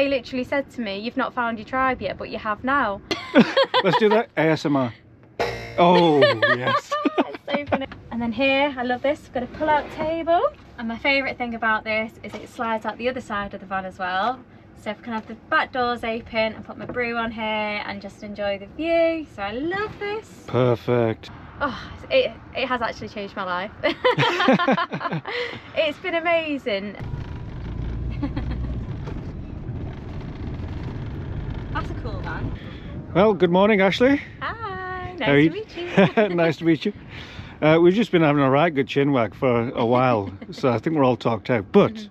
He literally said to me, "You've not found your tribe yet, but you have now." Let's do that. ASMR. Oh, yes. So funny. And then here, I love this, got a pull-out table. And my favourite thing about this is it slides out the other side of the van as well. So I can have the back doors open and put my brew on here and just enjoy the view. So I love this. Perfect. Oh, it has actually changed my life. It's been amazing. That's a cool van. Well, good morning, Ashley. Hi, nice to meet you. Nice to meet you. We've just been having a right good chin wag for a while, so I think we're all talked out. But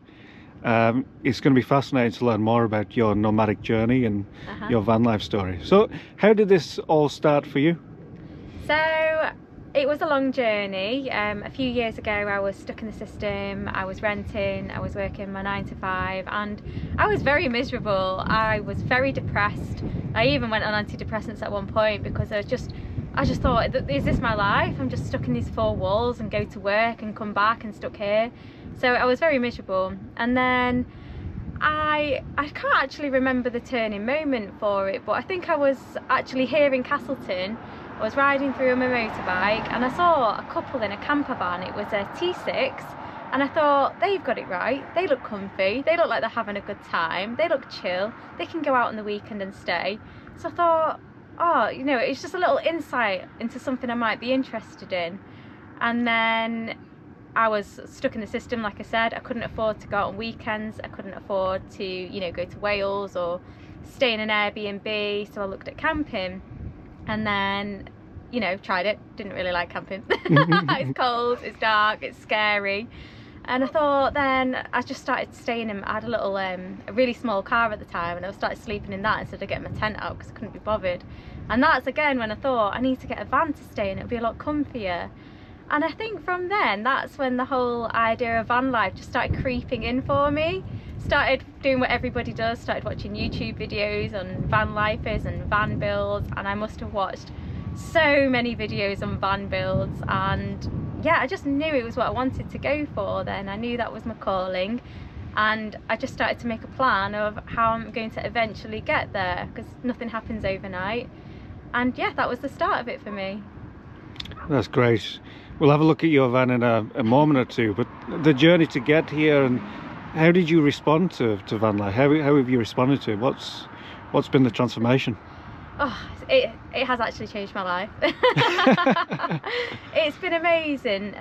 it's going to be fascinating to learn more about your nomadic journey and your van life story. So, how did this all start for you? So, it was a long journey. A few years ago I was stuck in the system, I was renting, I was working my 9 to 5 and I was very miserable. I was very depressed. I even went on antidepressants at one point because I just thought, is this my life? I'm just stuck in these four walls and go to work and come back and stuck here. So I was very miserable. And then I can't actually remember the turning moment for it, but I think I was actually here in Castleton. I was riding through on my motorbike and I saw a couple in a camper van. It was a T6 and I thought, they've got it right. They look comfy, they look like they're having a good time, they look chill, they can go out on the weekend and stay. So I thought, oh, you know, it's just a little insight into something I might be interested in. And then I was stuck in the system, like I said. I couldn't afford to go out on weekends, I couldn't afford to, you know, go to Wales or stay in an Airbnb, so I looked at camping. And then, you know, tried it, didn't really like camping. It's cold, it's dark, it's scary. And I thought then, I just started staying in, I had a little, a really small car at the time, and I started sleeping in that instead of getting my tent out because I couldn't be bothered. And that's again when I thought, I need to get a van to stay in, it'll be a lot comfier. And I think from then, that's when the whole idea of van life just started creeping in for me. Started doing what everybody does, started watching YouTube videos on van lifers and van builds, and I must have watched so many videos on van builds, and yeah, I just knew it was what I wanted to go for then. I knew that was my calling, and I just started to make a plan of how I'm going to eventually get there, because nothing happens overnight. And yeah, that was the start of it for me. That's great. We'll have a look at your van in a moment or two, but the journey to get here, and how did you respond to van life? How have you responded to it? What's been the transformation? Oh, it has actually changed my life. It's been amazing.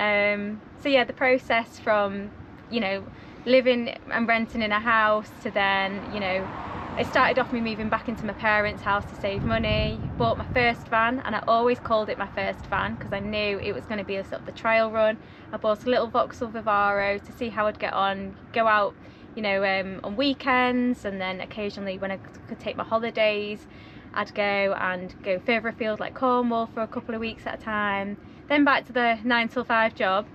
So yeah, the process from, you know, living and renting in a house to then, you know, it started off me moving back into my parents' house to save money, bought my first van, and I always called it my first van because I knew it was going to be a sort of the trial run. I bought a little Vauxhall Vivaro to see how I'd get on, go out, you know, on weekends, and then occasionally when I could take my holidays, I'd go further afield like Cornwall for a couple of weeks at a time, then back to the 9 till 5 job.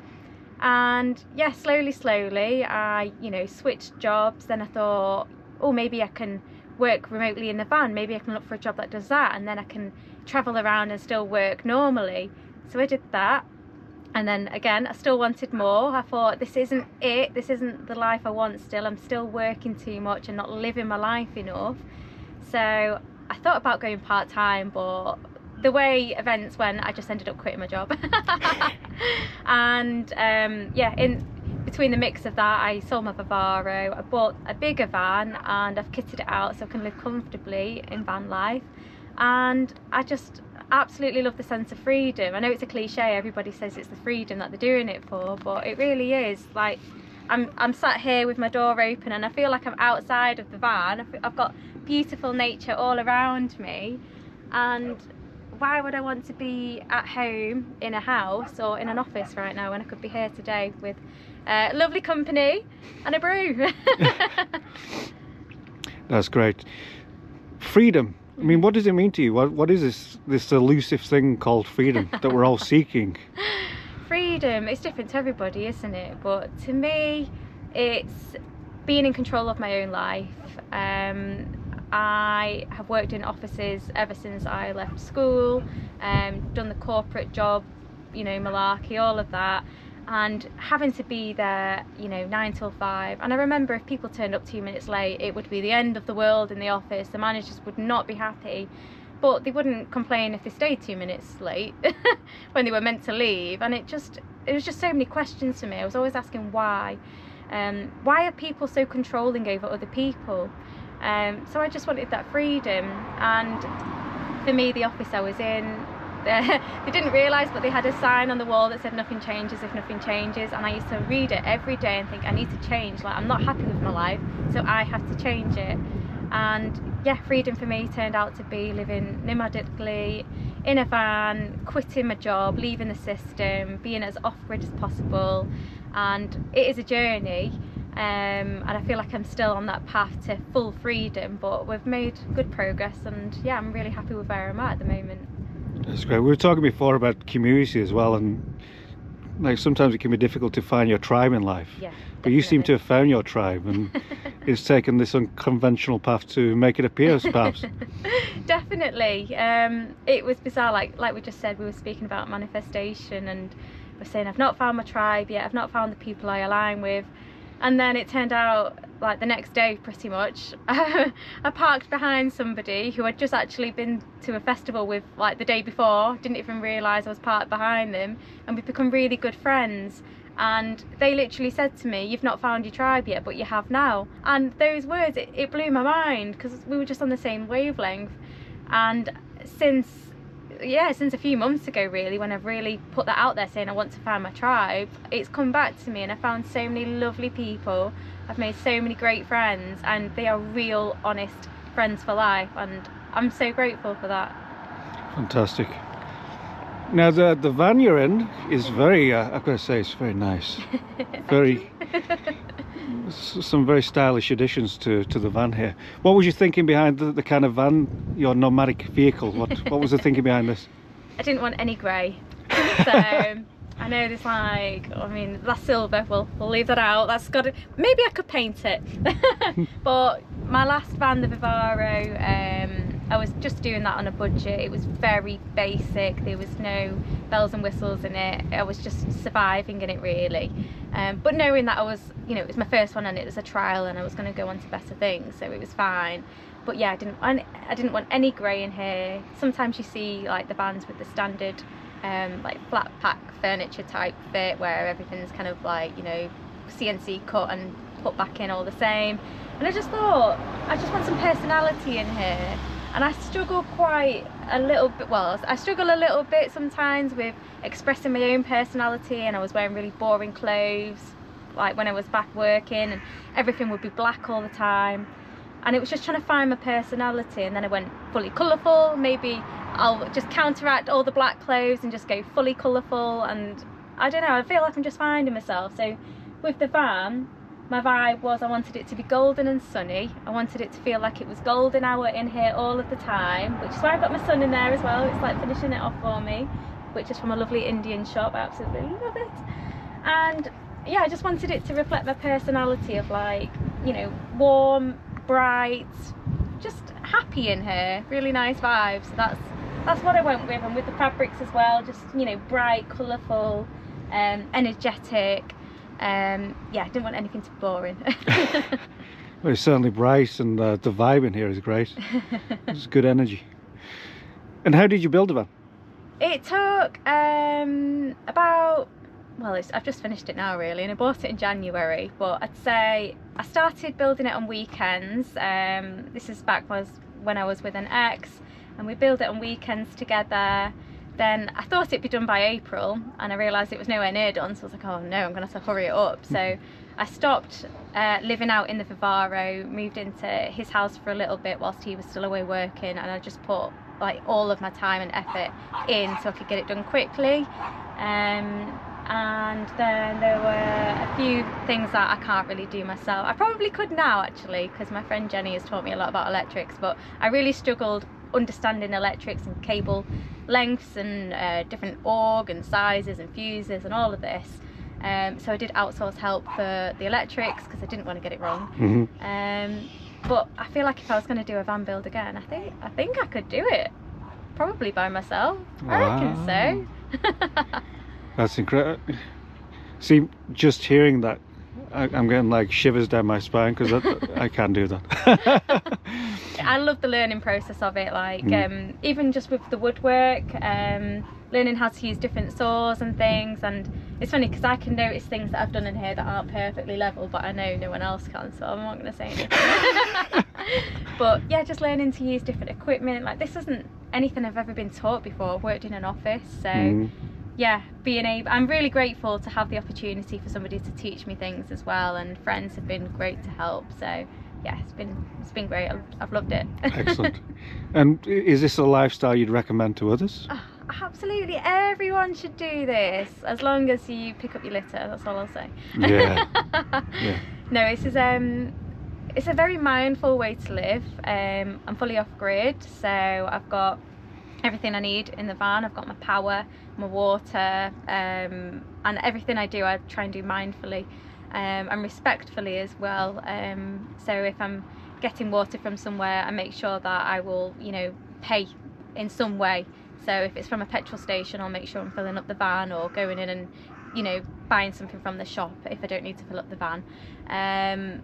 And yeah, slowly I, you know, switched jobs. Then I thought, oh, maybe I can work remotely in the van, maybe I can look for a job that does that, and then I can travel around and still work normally. So I did that, and then again I still wanted more. I thought, this isn't it, this isn't the life I want still. I'm still working too much and not living my life enough. So I thought about going part-time, but the way events went, I just ended up quitting my job. And yeah, in between the mix of that, I sold my Vivaro, I bought a bigger van, and I've kitted it out so I can live comfortably in van life. And I just absolutely love the sense of freedom. I know it's a cliche, everybody says it's the freedom that they're doing it for, but it really is. Like, I'm sat here with my door open and I feel like I'm outside of the van. I've got beautiful nature all around me, and why would I want to be at home in a house or in an office right now when I could be here today with lovely company and a brew? That's great. Freedom. I mean, what does it mean to you? What is this elusive thing called freedom that we're all seeking? Freedom, it's different to everybody, isn't it? But to me, it's being in control of my own life. I have worked in offices ever since I left school, done the corporate job, you know, malarkey, all of that. and having to be there, you know, 9 till 5. And I remember if people turned up 2 minutes late, it would be the end of the world in the office. The managers would not be happy, but they wouldn't complain if they stayed 2 minutes late when they were meant to leave. And it was just so many questions to me. I was always asking why. Why are people so controlling over other people? So I just wanted that freedom. And for me, the office I was in, they didn't realise, but they had a sign on the wall that said nothing changes if nothing changes, and I used to read it every day and think, I need to change, like I'm not happy with my life, so I have to change it. And yeah, freedom for me turned out to be living nomadically in a van, quitting my job, leaving the system, being as off-grid as possible. And it is a journey, and I feel like I'm still on that path to full freedom, but we've made good progress, and yeah, I'm really happy with where I'm at the moment. That's great. We were talking before about community as well, and like sometimes it can be difficult to find your tribe in life. Yeah, but you seem to have found your tribe, and it's taken this unconventional path to make it appear, perhaps. Definitely. It was bizarre, like we just said, we were speaking about manifestation, and we're saying I've not found my tribe yet, I've not found the people I align with. And then it turned out, like the next day pretty much, I parked behind somebody who had just actually been to a festival with like the day before, didn't even realise I was parked behind them, and we've become really good friends. And they literally said to me, you've not found your tribe yet, but you have now. And those words, it blew my mind, because we were just on the same wavelength. And since a few months ago really, when I've really put that out there saying I want to find my tribe, it's come back to me, and I found so many lovely people. I've made so many great friends, and they are real honest friends for life, and I'm so grateful for that. Fantastic. Now the van you're in is very, I've got to say, it's very nice. Very some very stylish additions to the van here. What was you thinking behind the kind of van, your nomadic vehicle? What was the thinking behind this? I didn't want any grey, so I know there's like, I mean, that's silver, we'll leave that out. That's got to, maybe I could paint it. But my last van, the Vivaro, I was just doing that on a budget. It was very basic, there was no bells and whistles in it. I was just surviving in it really. But knowing that I was, you know, it was my first one and it was a trial, and I was going to go on to better things, so it was fine. But yeah, I didn't want any grey in here. Sometimes you see like the vans with the standard like flat pack furniture type fit, where everything's kind of like, you know, CNC cut and put back in all the same. And I just thought, I just want some personality in here. And I struggle quite a little bit, well, I struggle a little bit sometimes with expressing my own personality, and I was wearing really boring clothes, like when I was back working, and everything would be black all the time. And it was just trying to find my personality, and then I went fully colourful. Maybe I'll just counteract all the black clothes and just go fully colourful, and I don't know, I feel like I'm just finding myself. So with the van, my vibe was I wanted it to be golden and sunny. I wanted it to feel like it was golden hour in here all of the time, which is why I've got my son in there as well. It's like finishing it off for me, which is from a lovely Indian shop. I absolutely love it. And yeah, I just wanted it to reflect my personality of, like, you know, warm, bright, just happy in here, really nice vibes. So that's what I went with. And with the fabrics as well, just, you know, bright, colourful, energetic. Yeah, I didn't want anything too boring. Well, it's certainly bright, and the vibe in here is great. It's good energy. And how did you build the van? It took about, well, I've just finished it now really, and I bought it in January, but I'd say I started building it on weekends. This is back when I was with an ex, and we built it on weekends together. Then I thought it'd be done by April, and I realised it was nowhere near done, so I was like, oh no, I'm going to have to hurry it up. So I stopped living out in the Vivaro, moved into his house for a little bit whilst he was still away working, and I just put like all of my time and effort in so I could get it done quickly. And then there were a few things that I can't really do myself. I probably could now actually, because my friend Jenny has taught me a lot about electrics, but I really struggled understanding electrics and cable lengths and different org and sizes and fuses and all of this. So I did outsource help for the electrics because I didn't want to get it wrong. But I feel like if I was going to do a van build again, I think I could do it probably by myself. Wow. I reckon so. That's incredible. See, just hearing that, I'm getting like shivers down my spine, because I can't do that. I love the learning process of it, like even just with the woodwork, learning how to use different saws and things. And it's funny because I can notice things that I've done in here that aren't perfectly level, but I know no one else can, so I'm not going to say anything. But yeah, just learning to use different equipment. Like, this isn't anything I've ever been taught before. I've worked in an office, so yeah, I'm really grateful to have the opportunity for somebody to teach me things as well, and friends have been great to help. So yeah, it's been great. I've loved it. Excellent. And is this a lifestyle you'd recommend to others? Oh, absolutely, everyone should do this, as long as you pick up your litter. That's all I'll say. Yeah. Yeah. No, it's a very mindful way to live. I'm fully off grid, so I've got everything I need in the van. I've got my power, my water, and everything I do I try and do mindfully and respectfully as well. So if I'm getting water from somewhere, I make sure that I will, you know, pay in some way. So if it's from a petrol station, I'll make sure I'm filling up the van, or going in and, you know, buying something from the shop if I don't need to fill up the van.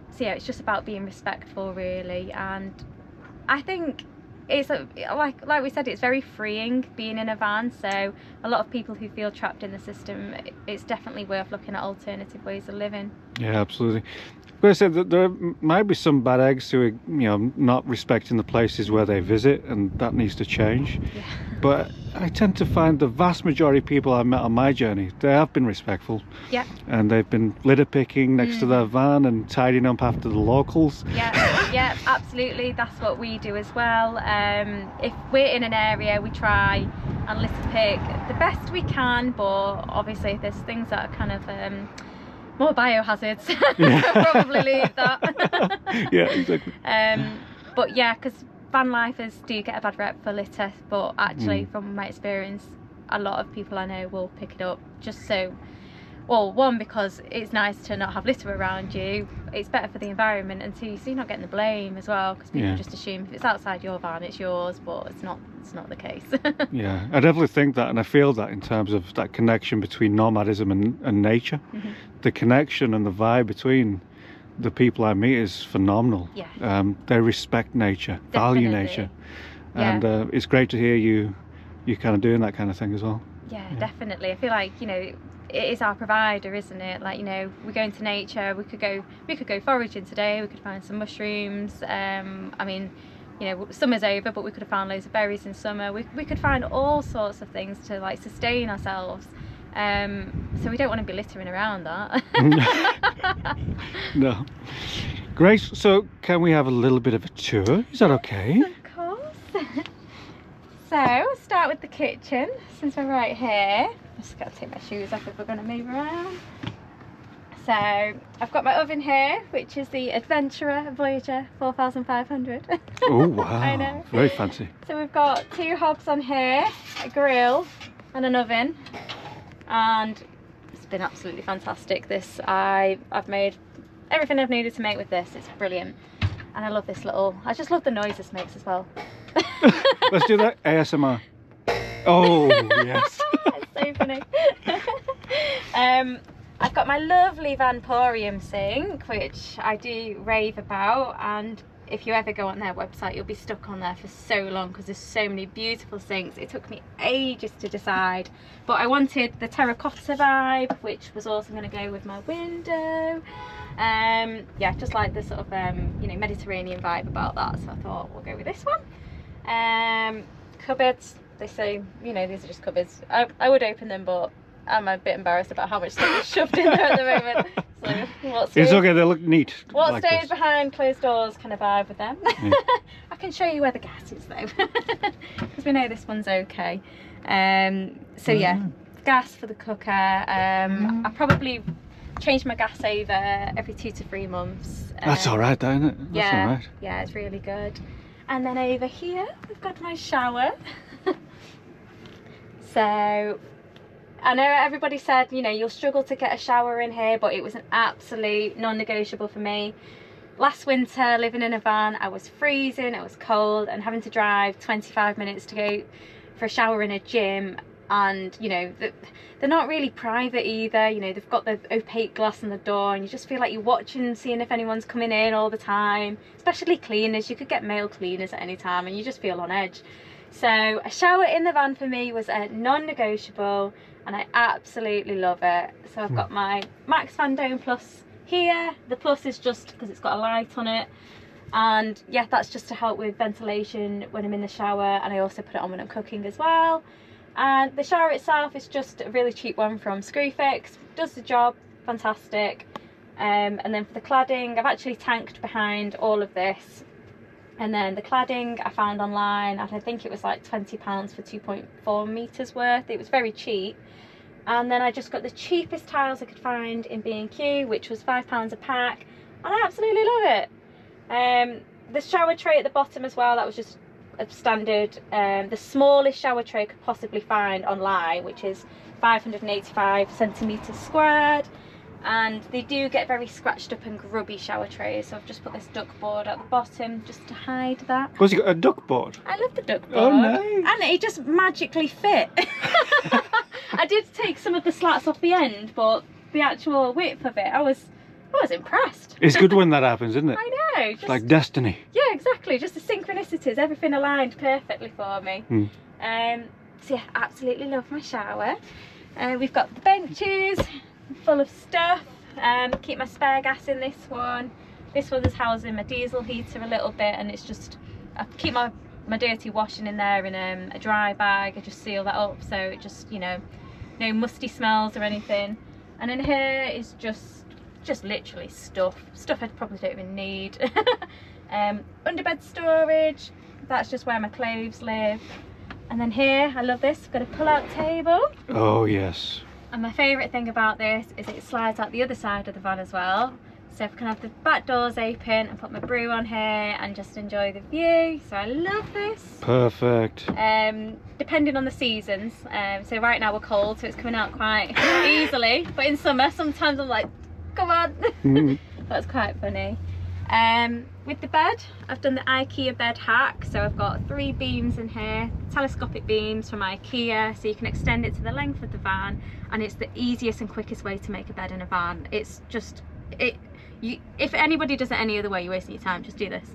So yeah, it's just about being respectful, really. And I think it's like we said, it's very freeing being in a van. So a lot of people who feel trapped in the system, it's definitely worth looking at alternative ways of living. Yeah, absolutely. But I said that there might be some bad eggs who are, you know, not respecting the places where they visit, and that needs to change. Yeah. But I tend to find the vast majority of people I've met on my journey, they have been respectful. Yeah. And they've been litter picking next to their van and tidying up after the locals. Yeah, yeah, absolutely. That's what we do as well. If we're in an area, we try and litter pick the best we can, but obviously there's things that are kind of more biohazards. Probably leave that. Yeah, exactly. But yeah, because van lifers do get a bad rep for litter, but actually from my experience, a lot of people I know will pick it up, just so, well, one, because it's nice to not have litter around you, it's better for the environment, and two, so you're not getting the blame as well, because people just assume if it's outside your van it's yours, but it's not the case. Yeah, I definitely think that, and I feel that in terms of that connection between nomadism and nature. The connection and the vibe between the people I meet is phenomenal. Yeah. They respect nature, value nature, and it's great to hear you kind of doing that kind of thing as well. Yeah, definitely. I feel like, you know, it is our provider, isn't it? Like, you know, we go into nature, we could go foraging today, we could find some mushrooms. I mean, you know, summer's over, but we could have found loads of berries in summer. We could find all sorts of things to like sustain ourselves. So we don't want to be littering around that. No. Grace, so can we have a little bit of a tour? Is that okay? Of course. So we'll start with the kitchen, since we're right here. Just gotta take my shoes off if we're gonna move around. So I've got my oven here, which is the Adventurer Voyager 4500. Oh wow. I know. Very fancy. So we've got 2 hobs on here, a grill and an oven, and it's been absolutely fantastic. This I've made everything I've needed to make with this. It's brilliant. And I love this I just love the noise this makes as well. Let's do that ASMR. Oh yes. It's so funny. I've got my lovely Vanporium sink, which I do rave about, and if you ever go on their website you'll be stuck on there for so long because there's so many beautiful sinks. It took me ages to decide, but I wanted the terracotta vibe, which was also going to go with my window. Yeah, just like the sort of you know, Mediterranean vibe about that, so I thought we'll go with this one. Cupboards, they say, you know, these are just cupboards. I would open them, but I'm a bit embarrassed about how much stuff is shoved in there at the moment. So it's okay, they look neat. What like stays behind closed doors kind of vibe with them. Yeah. I can show you where the gas is though, because we know this one's okay. So yeah, gas for the cooker. I probably change my gas over every 2 to 3 months. That's all right, isn't it? That's yeah, all right. Yeah, it's really good. And then over here we've got my shower. So I know everybody said, you know, you'll struggle to get a shower in here, but it was an absolute non-negotiable for me. Last winter, living in a van, I was freezing, it was cold, and having to drive 25 minutes to go for a shower in a gym, and you know they're not really private either. You know, they've got the opaque glass on the door, and you just feel like you're watching, seeing if anyone's coming in all the time, especially cleaners. You could get male cleaners at any time and you just feel on edge. So a shower in the van for me was a non-negotiable, and I absolutely love it. So I've got my Max Fan Dome Plus here. The plus is just because it's got a light on it, and yeah, that's just to help with ventilation when I'm in the shower, and I also put it on when I'm cooking as well. And the shower itself is just a really cheap one from Screwfix, does the job, fantastic. And then for the cladding, I've actually tanked behind all of this, and then the cladding I found online, and I think it was like £20 for 2.4 metres worth. It was very cheap. And then I just got the cheapest tiles I could find in B&Q, which was £5 a pack, and I absolutely love it. The shower tray at the bottom as well, that was just a standard, the smallest shower tray I could possibly find online, which is 585 centimetres squared. And they do get very scratched up and grubby shower trays, so I've just put this duck board at the bottom just to hide that. Was it got a duck board? I love the duck board. Oh, nice. And it just magically fit. I did take some of the slats off the end, but the actual width of it, I was impressed. It's good when that happens, isn't it? I know. Just, like destiny. Yeah, exactly. Just the synchronicities, everything aligned perfectly for me. So yeah, absolutely love my shower. We've got the benches full of stuff. Keep my spare gas in this one. This one is housing my diesel heater a little bit, and it's just, I keep my dirty washing in there in a dry bag. I just seal that up so it just, you know, no musty smells or anything. And in here is just literally stuff I probably don't even need. Underbed storage, that's just where my clothes live. And then here, I love this, got a pull-out table. Oh yes. And my favourite thing about this is it slides out the other side of the van as well. So I can have the back doors open and put my brew on here and just enjoy the view. So I love this. Perfect. Depending on the seasons. So right now we're cold, so it's coming out quite easily. But in summer, sometimes I'm like, come on. That's quite funny. With the bed, I've done the IKEA bed hack. So I've got 3 beams in here, telescopic beams from IKEA, so you can extend it to the length of the van, and it's the easiest and quickest way to make a bed in a van. It's just, if anybody does it any other way, you're wasting your time. Just do this.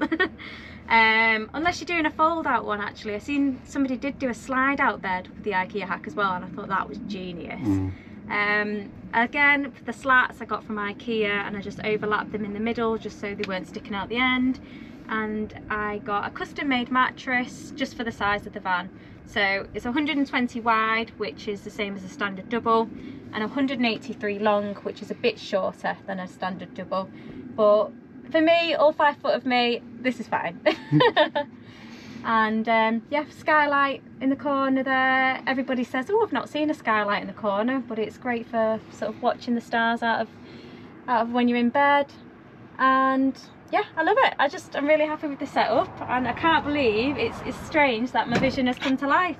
Unless you're doing a fold out one. Actually, I've seen somebody did do a slide out bed with the IKEA hack as well, and I thought that was genius. Again, for the slats I got from IKEA, and I just overlapped them in the middle just so they weren't sticking out the end. And I got a custom made mattress just for the size of the van. So it's 120 wide, which is the same as a standard double, and 183 long, which is a bit shorter than a standard double. But for me, all 5 foot of me, this is fine. And yeah, skylight in the corner there. Everybody says, oh, I've not seen a skylight in the corner, but it's great for sort of watching the stars out of when you're in bed. And yeah, I love it. I'm really happy with the setup, and I can't believe it's strange that my vision has come to life.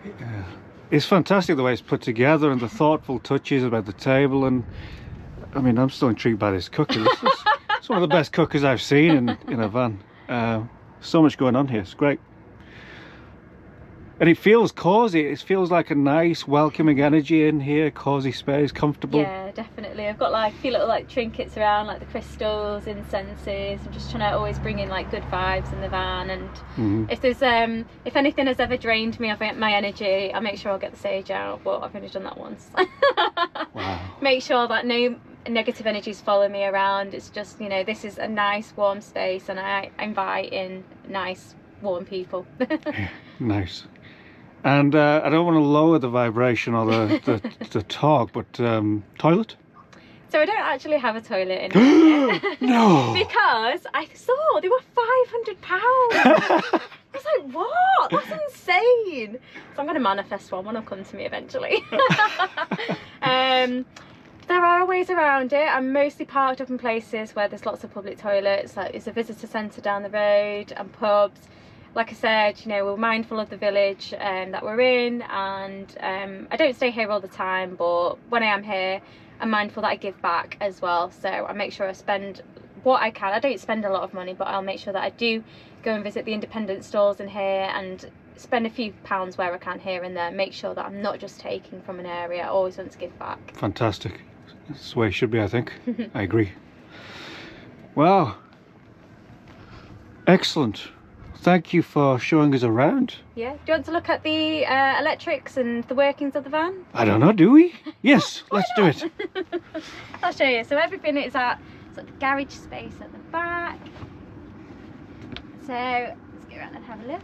Yeah. It's fantastic the way it's put together, and the thoughtful touches about the table. And I mean, I'm still intrigued by this cooker. It's one of the best cookers I've seen in a van. So much going on here, it's great. And it feels cozy. It feels like a nice welcoming energy in here, cozy space, comfortable. Yeah, definitely. I've got like a few little like trinkets around, like the crystals, incenses. I'm just trying to always bring in like good vibes in the van. And if there's if anything has ever drained me of my energy, I'll make sure I'll get the sage out, but I've only done that once. Wow. Make sure that no negative energies follow me around. It's just, you know, this is a nice warm space, and I invite in nice warm people. Yeah, nice. And I don't want to lower the vibration or the talk, but toilet? So I don't actually have a toilet in here. No! Because I saw they were £500. I was like, what? That's insane. So I'm going to manifest one will come to me eventually. There are ways around it. I'm mostly parked up in places where there's lots of public toilets. Like there's a visitor centre down the road and pubs. Like I said, you know, we're mindful of the village that we're in, and I don't stay here all the time, but when I am here, I'm mindful that I give back as well. So I make sure I spend what I can. I don't spend a lot of money, but I'll make sure that I do go and visit the independent stores in here and spend a few pounds where I can here and there, make sure that I'm not just taking from an area. I always want to give back. Fantastic. That's the way it should be, I think. I agree. Wow. Excellent. Thank you for showing us around. Yeah. Do you want to look at the electrics and the workings of the van? I don't know, do we? Yes, let's do it. I'll show you. So everything is at sort of garage space at the back. So let's go around and have a look.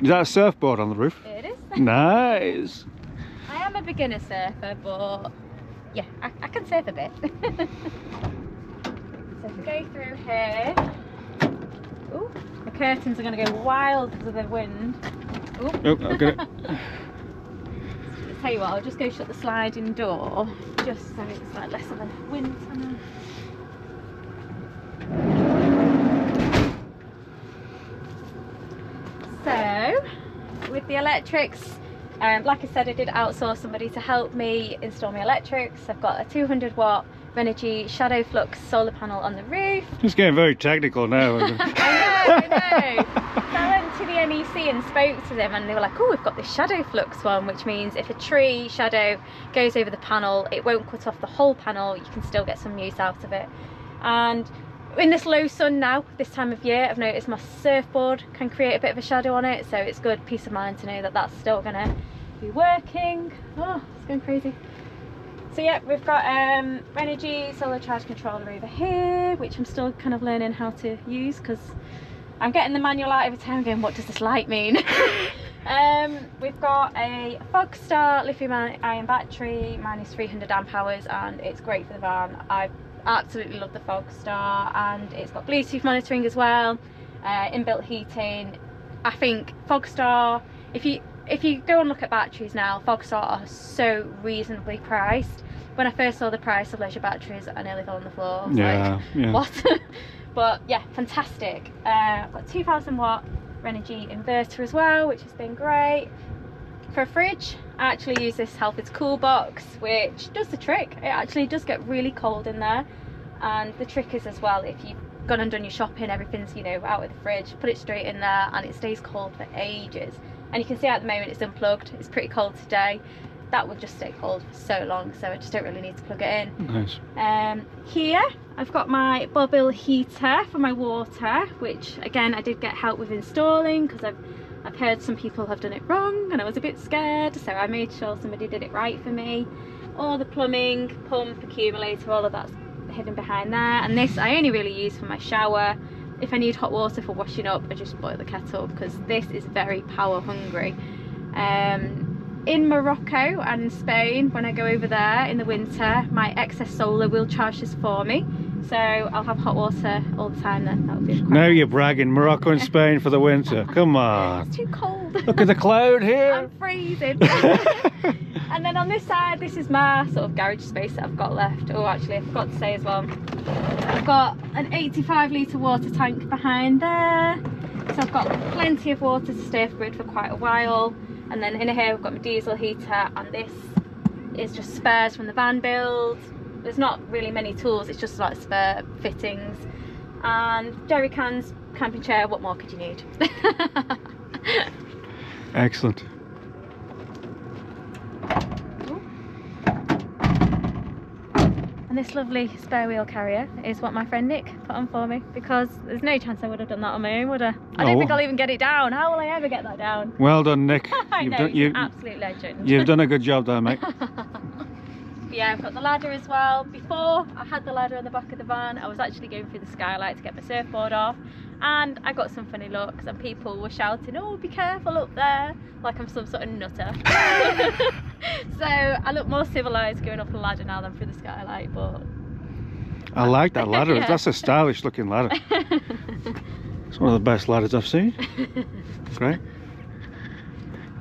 Is that a surfboard on the roof? It is. Nice. I am a beginner surfer, but yeah, I can surf a bit. So if we go through here, ooh, the curtains are going to go wild because of the wind. Ooh. Oh, okay. Tell you what, I'll just go shut the sliding door, just so it's like less of a wind tunnel. So, with the electrics, like I said, I did outsource somebody to help me install my electrics. I've got a 200 watt Renogy Shadow Flux solar panel on the roof. It's getting very technical now. I know. So I went to the NEC and spoke to them, and they were like, oh, we've got this Shadow Flux one, which means if a tree shadow goes over the panel, it won't cut off the whole panel. You can still get some use out of it. And in this low sun now, this time of year, I've noticed my surfboard can create a bit of a shadow on it, so it's good peace of mind to know that that's still going to be working. Oh, it's going crazy. So yeah, we've got Renogy solar charge controller over here, which I'm still kind of learning how to use, because I'm getting the manual out every time going, what does this light mean? We've got a Fogstar lithium ion battery, mine is 300 amp hours, and it's great for the van. I absolutely love the Fogstar, and it's got Bluetooth monitoring as well, inbuilt heating. I think Fogstar, if you go and look at batteries now, Fogstar are so reasonably priced. When I first saw the price of leisure batteries, I nearly fell on the floor. I was like, what? But yeah, fantastic. I've got 2000 watt Renogy inverter as well, which has been great. For a fridge, I actually use this Halfords Cool Box, which does the trick. It actually does get really cold in there, and the trick is as well, if you've gone and done your shopping, everything's, you know, out of the fridge, put it straight in there and it stays cold for ages. And you can see at the moment it's unplugged. It's pretty cold today. That would just stay cold for so long, so I just don't really need to plug it in. Nice. Here I've got my Bobil heater for my water, which again I did get help with installing, because I've heard some people have done it wrong and I was a bit scared, so I made sure somebody did it right for me. All the plumbing, pump, accumulator, all of that's hidden behind there. And this I only really use for my shower. If I need hot water for washing up, I just boil the kettle, because this is very power hungry. In Morocco and Spain, when I go over there in the winter, my excess solar will charge this for me, so I'll have hot water all the time then. That would be quite Now nice. you're bragging Morocco and Spain for the winter. Come on. It's too cold. Look at the cloud here. I'm freezing. And then on this side, this is my sort of garage space that I've got left. Oh, actually, I forgot to say as well, I've got an 85 litre water tank behind there, so I've got plenty of water to stay off grid for quite a while. And then in here we've got my diesel heater, and this is just spares from the van build. There's not really many tools, it's just like spare fittings. And jerry cans, camping chair, what more could you need? Excellent. And this lovely spare wheel carrier is what my friend Nick put on for me, because there's no chance I would have done that on my own, would I? I don't think I'll even get it down. How will I ever get that down? Well done, Nick. I know, you're an absolute legend. You've done a good job there, mate. Yeah, I've got the ladder as well. Before I had the ladder on the back of the van, I was actually going through the skylight to get my surfboard off, and I got some funny looks, and people were shouting, oh, be careful up there, like I'm some sort of nutter. So I look more civilised going up the ladder now than through the skylight, but I like that ladder. Yeah. That's a stylish looking ladder. It's one of the best ladders I've seen. Great.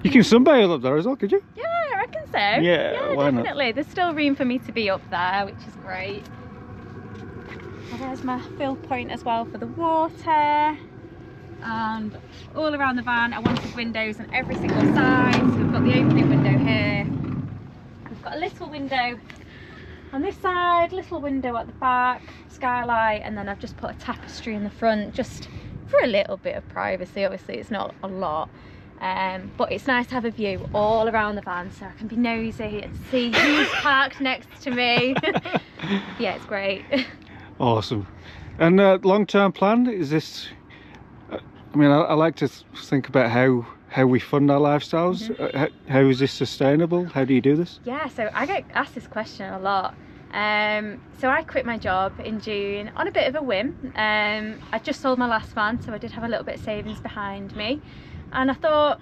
You can sunbathe up there as well, could you? yeah, I reckon so. Yeah, why not? definitely. There's still room for me to be up there, which is great. And there's my fill point as well for the water. And all around the van I wanted windows on every single side, so we've got the opening window here, we've got a little window on this side, little window at the back, skylight, and then I've just put a tapestry in the front just for a little bit of privacy. Obviously it's not a lot. But it's nice to have a view all around the van so I can be nosy and see who's parked next to me. Yeah, it's great. Awesome. And long-term plan, is this, I mean, I like to think about how we fund our lifestyles. How is this sustainable? How do you do this? Yeah, so I get asked this question a lot. So I quit my job in June on a bit of a whim. I just sold my last van, so I did have a little bit of savings behind me, and I thought,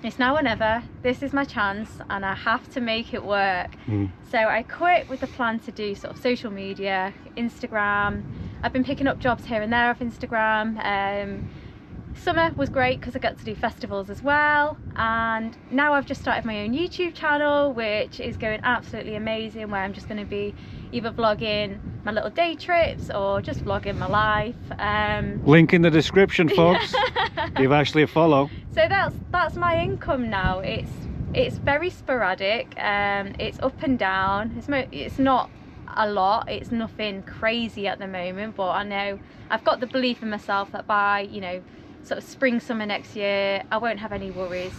it's now or never. This is my chance and I have to make it work. So I quit with the plan to do sort of social media, Instagram. I've been picking up jobs here and there off Instagram. Summer was great because I got to do festivals as well, and now I've just started my own YouTube channel, which is going absolutely amazing, where I'm just going to be either vlogging my little day trips or just vlogging my life. Link in the description, folks. Give Ashley a follow. So that's my income now. It's very sporadic. It's up and down. It's not a lot. It's nothing crazy at the moment, but I know I've got the belief in myself that by, you know, sort of spring, summer next year, I won't have any worries.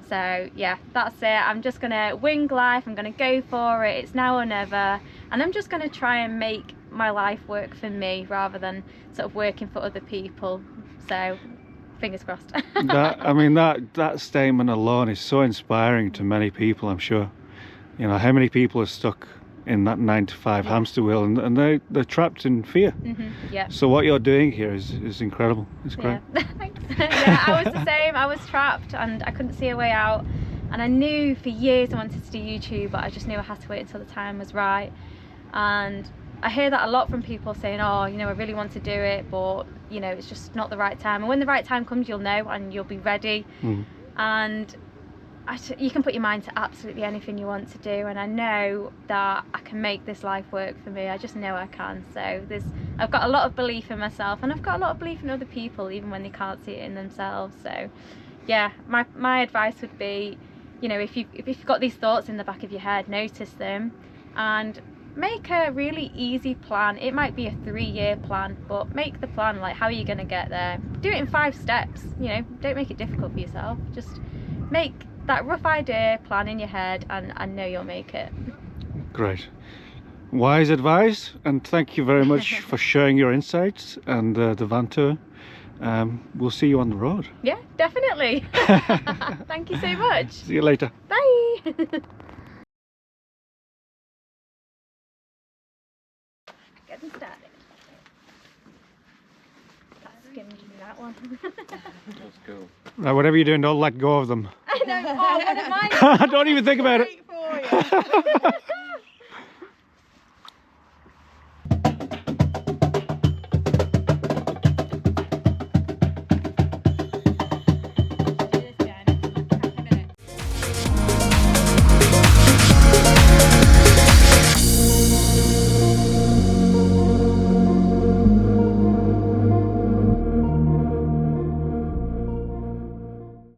So yeah, that's it. I'm just gonna wing life. I'm gonna go for it. It's now or never, and I'm just gonna try and make my life work for me rather than sort of working for other people. So fingers crossed. that statement alone is so inspiring to many people, I'm sure. You know, how many people are stuck in that 9-to-5 hamster wheel, and they're trapped in fear. Yeah. So what you're doing here is incredible. It's great. Yeah. Thanks. Yeah, I was the same. I was trapped and I couldn't see a way out, and I knew for years I wanted to do YouTube, but I just knew I had to wait until the time was right. And I hear that a lot from people saying, oh, you know, I really want to do it, but you know, it's just not the right time. And when the right time comes, you'll know and you'll be ready. And you can put your mind to absolutely anything you want to do, and I know that I can make this life work for me. I just know I can. So I've got a lot of belief in myself, and I've got a lot of belief in other people, even when they can't see it in themselves. So yeah, my advice would be, you know, if you've got these thoughts in the back of your head, notice them and make a really easy plan. It might be a 3-year plan, but make the plan, like, how are you going to get there? Do it in 5 steps. You know, don't make it difficult for yourself. Just make that rough idea, plan in your head, and I know you'll make it. Great. Wise advice, and thank you very much for sharing your insights and the van tour. We'll see you on the road. Yeah, definitely. Thank you so much. See you later. Bye. Getting started. That's skimmed me, that one. Let's go. Right, whatever you're doing, don't let go of them. I know. Oh, what am I? Don't even think about it.